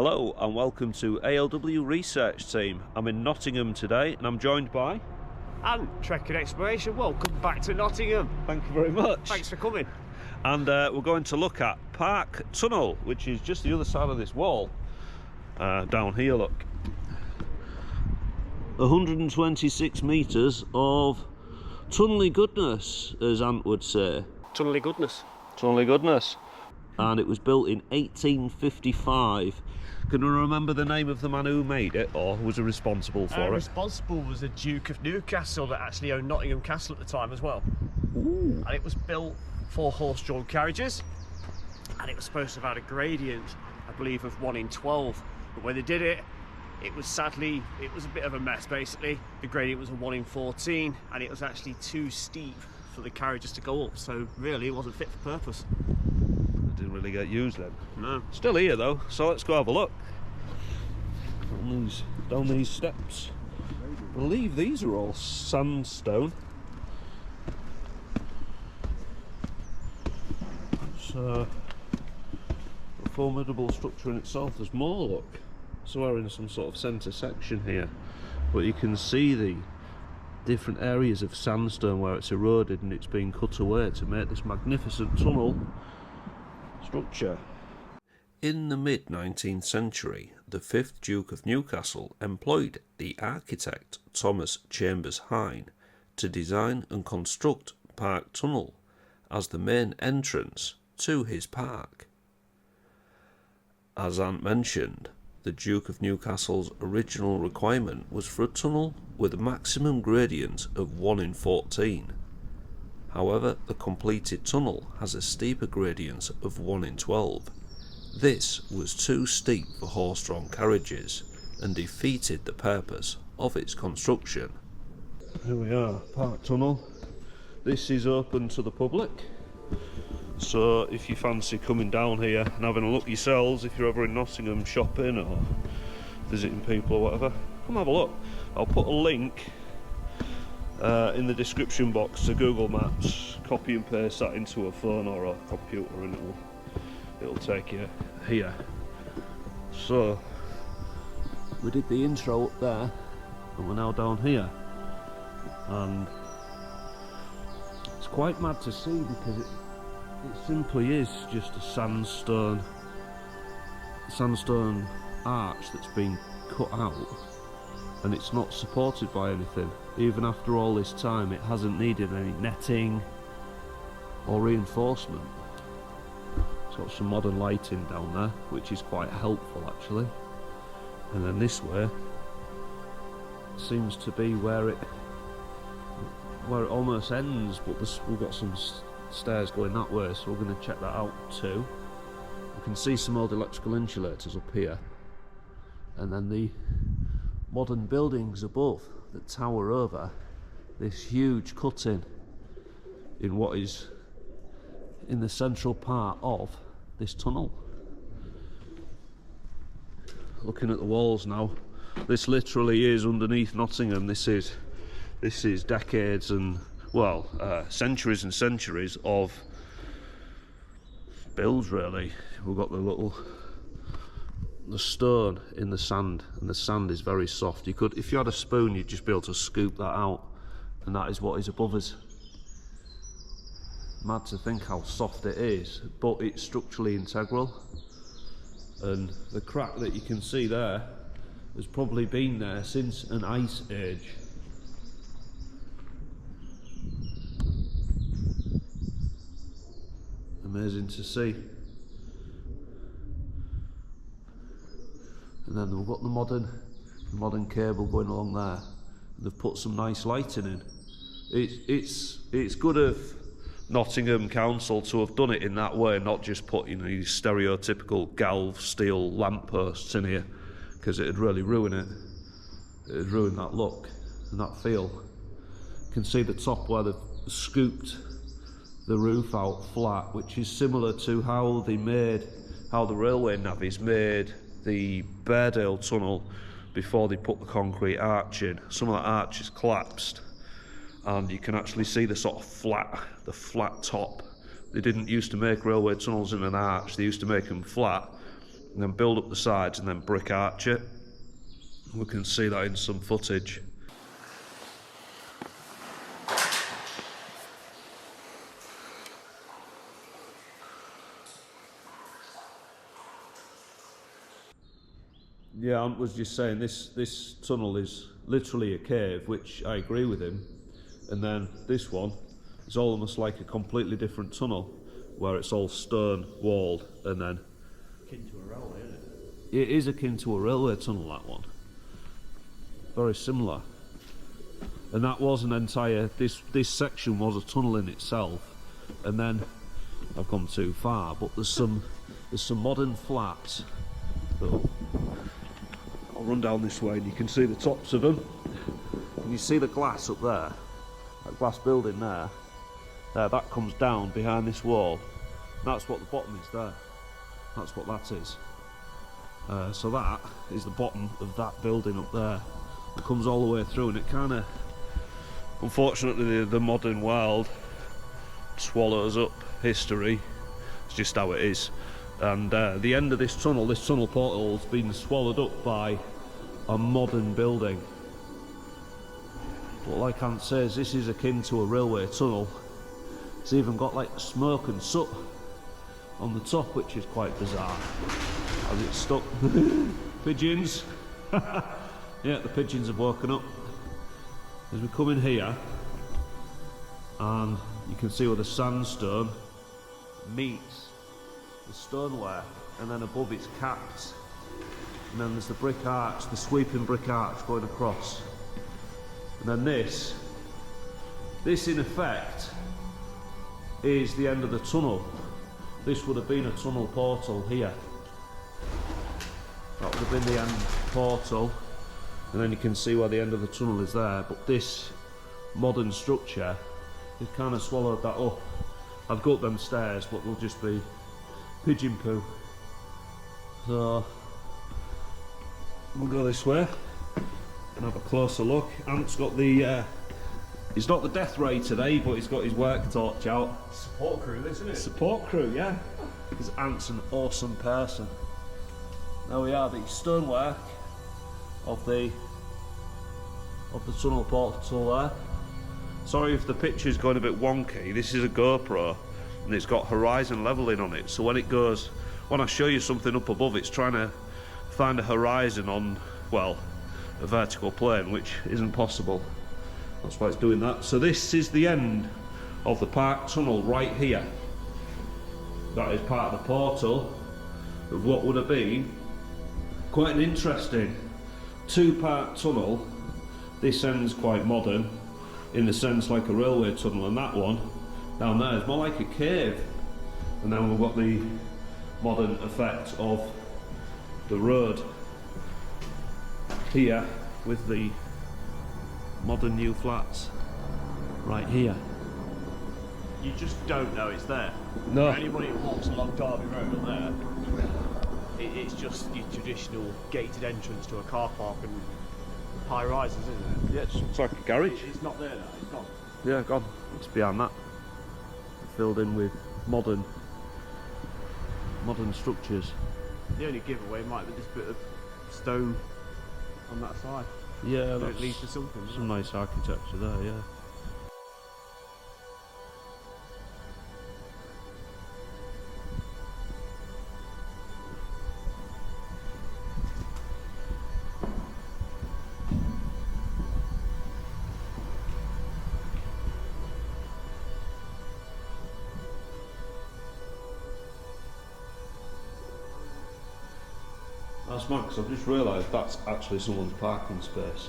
Hello and welcome to ALW Research Team. I'm in Nottingham today and I'm joined by... And Trek and Exploration, welcome back to Nottingham. Thank you very much. Thanks for coming. And we're going to look at Park Tunnel, which is just the other side of this wall. Down here, look. 126 metres of Tunnely Goodness, as Ant would say. Tunnely Goodness. Tunnely Goodness. And it was built in 1855. Can you remember the name of the man who made it, or was responsible for it? Responsible was the Duke of Newcastle that actually owned Nottingham Castle at the time as well. Ooh. And it was built for horse-drawn carriages, and it was supposed to have had a gradient, I believe, of 1 in 12. But when they did it, it was sadly, it was a bit of a mess basically. The gradient was a 1 in 14, and it was actually too steep for the carriages to go up, so really it wasn't fit for purpose. Didn't really get used then. No. Still here though, so let's go have a look. Down these steps. I believe these are all sandstone. It's a formidable structure in itself. There's more, look. So we're in some sort of centre section here, but you can see the different areas of sandstone where it's eroded and it's been cut away to make this magnificent tunnel structure. In the mid-19th century, the Fifth Duke of Newcastle employed the architect Thomas Chambers Hine to design and construct Park Tunnel as the main entrance to his park. As Ant mentioned, the Duke of Newcastle's original requirement was for a tunnel with a maximum gradient of 1 in 14. However, the completed tunnel has a steeper gradient of 1 in 12. This was too steep for horse-drawn carriages and defeated the purpose of its construction. Here we are, Park Tunnel. This is open to the public, so if you fancy coming down here and having a look yourselves, if you're ever in Nottingham shopping or visiting people or whatever, come have a look. I'll put a link in the description box to Google Maps. Copy and paste that into a phone or a computer and it'll take you here. So we did the intro up there and we're now down here, and it's quite mad to see because it simply is just a sandstone arch that's been cut out, and it's not supported by anything. Even after all this time, it hasn't needed any netting or reinforcement. It's got some modern lighting down there, which is quite helpful actually. And then this way seems to be where it almost ends, but we've got some stairs going that way, so we're going to check that out too. We can see some old electrical insulators up here, and then the modern buildings above that tower over this huge cutting in what is in the central part of this tunnel. Looking at the walls now, this literally is underneath Nottingham. This is decades and centuries and centuries of builds really. We've got the stone in the sand, and the sand is very soft. You could, if you had a spoon, you'd just be able to scoop that out, and that is what is above us. Mad to think how soft it is, but it's structurally integral, and the crack that you can see there has probably been there since an ice age. Amazing to see. And then we've got the modern cable going along there. They've put some nice lighting in. It's good of Nottingham Council to have done it in that way, not just put these stereotypical galv steel lampposts in here, because it'd really ruin it. It'd ruin that look and that feel. You can see the top where they've scooped the roof out flat, which is similar to how the railway navvies made the Bairdale tunnel before they put the concrete arch in. Some of that arch is collapsed, and you can actually see the sort of flat top. They didn't used to make railway tunnels in an arch, they used to make them flat, and then build up the sides and then brick arch it. We can see that in some footage. Yeah, I was just saying this tunnel is literally a cave, which I agree with him. And then this one is almost like a completely different tunnel, where it's all stone walled, and then Akin to a railway, isn't it? it is akin to a railway tunnel, that one. Very similar. And that was an entire, this section was a tunnel in itself. And then I've gone too far, but there's some modern flats that I'll run down this way and you can see the tops of them. And you see the glass up there, that glass building there, that comes down behind this wall. That's what the bottom is there. That's what that is. So that is the bottom of that building up there. It comes all the way through, and it kind of, unfortunately, the modern world swallows up history. It's just how it is. And the end of this tunnel portal has been swallowed up by a modern building. But like Ant says, this is akin to a railway tunnel. It's even got like smoke and soot on the top, which is quite bizarre. As it's stuck. Pigeons. Yeah, the pigeons have woken up. As we come in here, and you can see where the sandstone meets the stoneware, and then above it's capped, and then there's the brick arch, the sweeping brick arch going across, and then this in effect is the end of the tunnel. This would have been a tunnel portal here. That would have been the end portal, and then you can see where the end of the tunnel is there. But this modern structure has kind of swallowed that up. I've got them stairs, but they'll just be pigeon poo. So we'll go this way and have a closer look. Ant's got the he's not the death ray today, but he's got his work torch out. Support crew, isn't it? Support crew, yeah. Because Ant's an awesome person. There we are, the stonework of the tunnel portal there. Sorry if the picture's going a bit wonky. This is a GoPro and it's got horizon leveling on it, so when I show you something up above, it's trying to find a horizon on, well, a vertical plane, which isn't possible. That's why it's doing that. So this is the end of the park tunnel right here. That is part of the portal of what would have been quite an interesting two-part tunnel. This end's quite modern, in the sense like a railway tunnel, and that one down there is more like a cave. And then we've got the modern effect of the road here with the modern new flats right here. You just don't know it's there. No. Anybody who walks along Derby Road up there, it's just your traditional gated entrance to a car park and high rises, isn't it? Yeah, it looks like a garage. It's not there now, it's gone. Yeah, gone. It's behind that. Filled in with modern structures. The only giveaway might be this bit of stone on that side. Yeah, But that's it leads to something. doesn't some nice architecture there, yeah. That's mad, because I've just realised that's actually someone's parking space.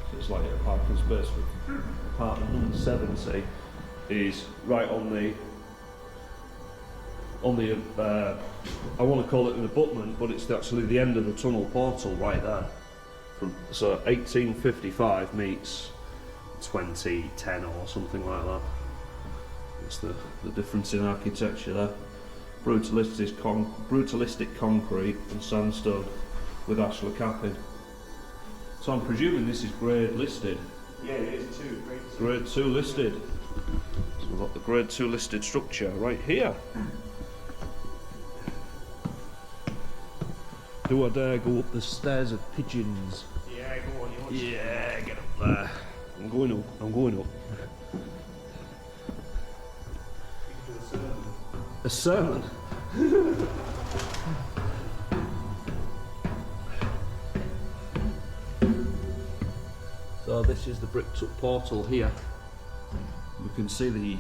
So it's like a parking space for apartment number 70 is right on the I want to call it an abutment, but it's actually the end of the tunnel portal right there. So 1855 meets 2010 or something like that. It's the difference in architecture there. Brutalistic concrete and sandstone with ashlar capping. So I'm presuming this is grade listed. Yeah, it is too. Grade 2 listed. So we've got the grade 2 listed structure right here. Do I dare go up the stairs of pigeons? Yeah, go on, you want Yeah, get up there. I'm going up, I'm going up. A sermon? So this is the bricked up portal here. We can see the...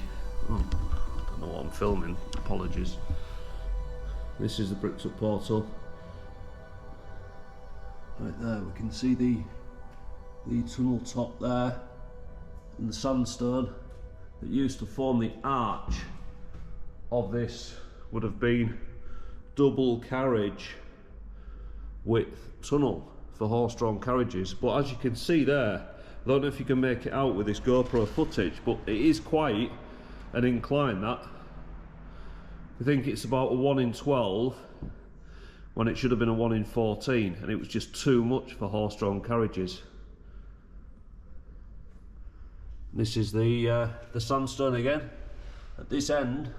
Oh, I don't know what I'm filming, apologies. This is the bricked up portal. Right there, we can see the tunnel top there and the sandstone that used to form the arch of this would have been double carriage width tunnel for horse-drawn carriages. But as you can see there, I don't know if you can make it out with this GoPro footage, but it is quite an incline, that. I think it's about a 1 in 12 when it should have been a 1 in 14, and it was just too much for horse-drawn carriages. This is the sandstone again at this end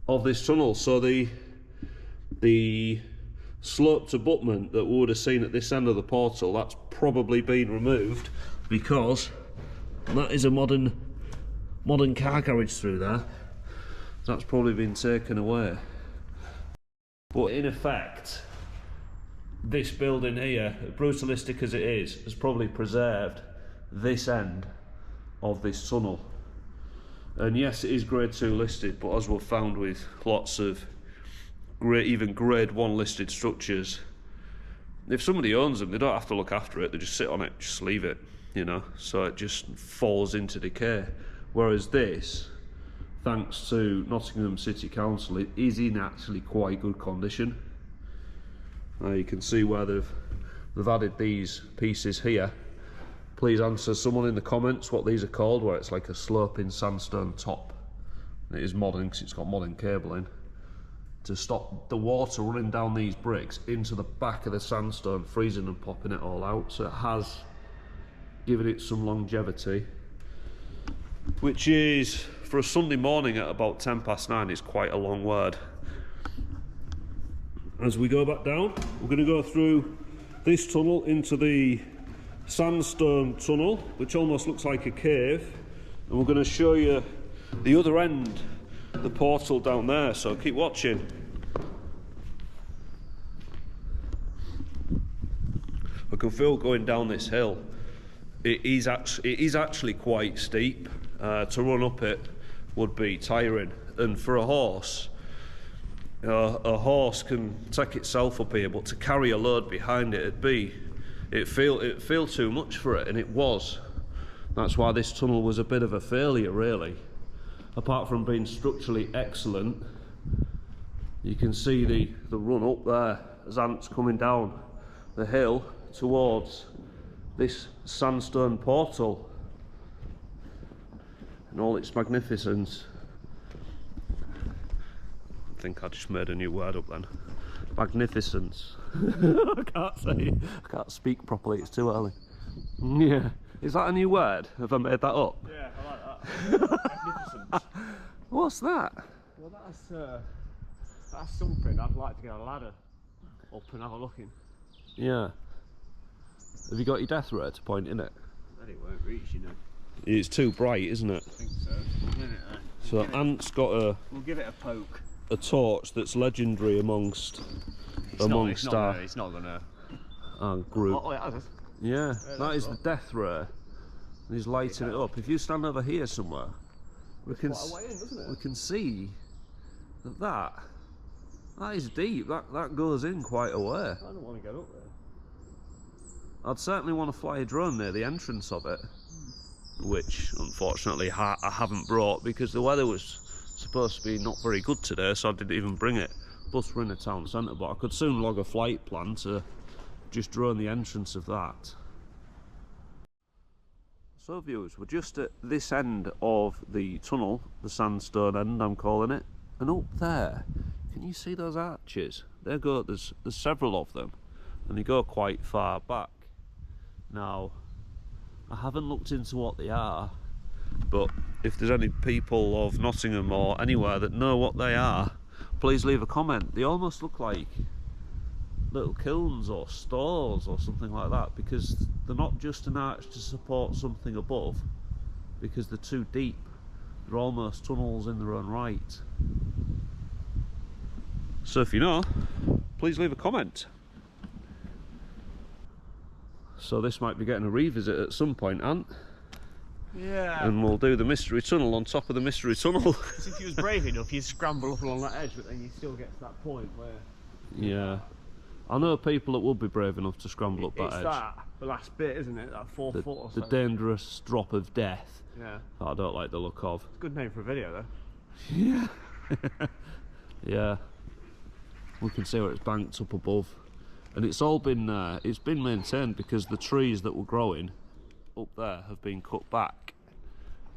of this tunnel. So the sloped abutment that we would have seen at this end of the portal, that's probably been removed, because that is a modern car garage through there. That's probably been taken away. But in effect, this building here, brutalistic as it is, has probably preserved this end of this tunnel. And yes, it is grade 2 listed, but as we've found with lots of even grade 1 listed structures, if somebody owns them, they don't have to look after it, they just sit on it, just leave it, you know, so it just falls into decay. Whereas this, thanks to Nottingham City Council, it is in actually quite good condition. You can see where they've added these pieces here. Please answer someone in the comments what these are called, where it's like a sloping sandstone top. It is modern because it's got modern cabling to stop the water running down these bricks into the back of the sandstone, freezing and popping it all out. So it has given it some longevity, which is, for a Sunday morning at about 9:10, is quite a long word. As we go back down, we're going to go through this tunnel into the sandstone tunnel, which almost looks like a cave, and we're going to show you the other end, the portal down there, so keep watching. I can feel going down this hill. It is actually quite steep. To run up it would be tiring, and for a horse can take itself up here, but to carry a load behind it, it'd feel too much for it, and it was. That's why this tunnel was a bit of a failure, really. Apart from being structurally excellent, you can see the run up there as Ant's coming down the hill towards this sandstone portal and all its magnificence. I think I just made a new word up then. Magnificence. I can't speak properly, it's too early. Yeah. Is that a new word? Have I made that up? Yeah, I like that. Magnificent. What's that? Well, that's something I'd like to get a ladder up and have a look in. Yeah. Have you got your death ray to point in it? Then it won't reach, you know. It's too bright, isn't it? I think so. We'll give it a, So Ant's got we'll give it a poke. A torch that's legendary amongst It's not gonna our group. Oh, it has. Yeah, that is the death ray. He's lighting it up. If you stand over here somewhere, we can see that is deep. That goes in quite a way. I don't want to get up there. I'd certainly want to fly a drone near the entrance of it, which unfortunately I haven't brought because the weather was supposed to be not very good today, so I didn't even bring it. Plus we're in the town centre, but I could soon log a flight plan to just drone the entrance of that. So viewers, we're just at this end of the tunnel, the sandstone end I'm calling it, and up there, can you see those arches? There's several of them, and they go quite far back. Now, I haven't looked into what they are, but if there's any people of Nottingham or anywhere that know what they are, please leave a comment. They almost look like little kilns or stores or something like that, because they're not just an arch to support something above, because they're too deep. They're almost tunnels in their own right. So if you know, please leave a comment. So this might be getting a revisit at some point, Ant. Yeah. And we'll do the mystery tunnel on top of the mystery tunnel. If you was brave enough, you'd scramble up along that edge, but then you still get to that point where... Yeah. I know people that would be brave enough to scramble up that edge. It's that, the last bit, isn't it? That 4 foot or so. The dangerous drop of death. Yeah. That I don't like the look of. It's a good name for a video, though. Yeah. Yeah. We can see where it's banked up above. And it's all been, it's been maintained because the trees that were growing up there have been cut back.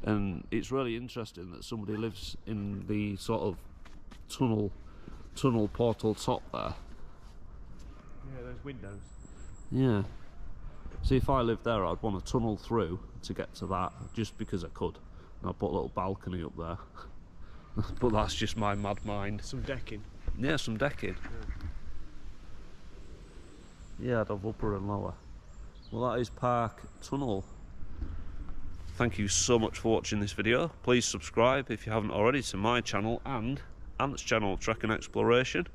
And it's really interesting that somebody lives in the sort of tunnel portal top there. Yeah, those windows. Yeah. See, if I lived there, I'd want to tunnel through to get to that, just because I could. And I'd put a little balcony up there. But that's just my mad mind. Some decking. Yeah, some decking. Yeah, I'd have upper and lower. Well, that is Park Tunnel. Thank you so much for watching this video. Please subscribe if you haven't already to my channel and Ant's channel, Trek and Exploration.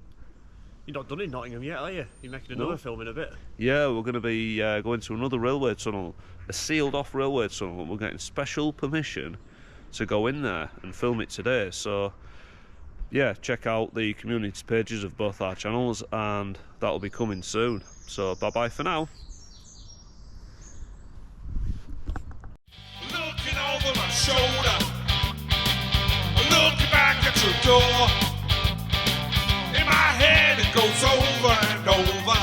You're not done in Nottingham yet, are you? You're making another film in a bit. Yeah, we're going to be going to another railway tunnel, a sealed off railway tunnel, and we're getting special permission to go in there and film it today. So yeah, check out the community pages of both our channels, and that'll be coming soon. So bye bye for now. Looking over my shoulder, looking back at your door. In my head it goes over and over.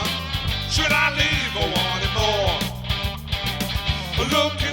Should I leave or want it more? Looking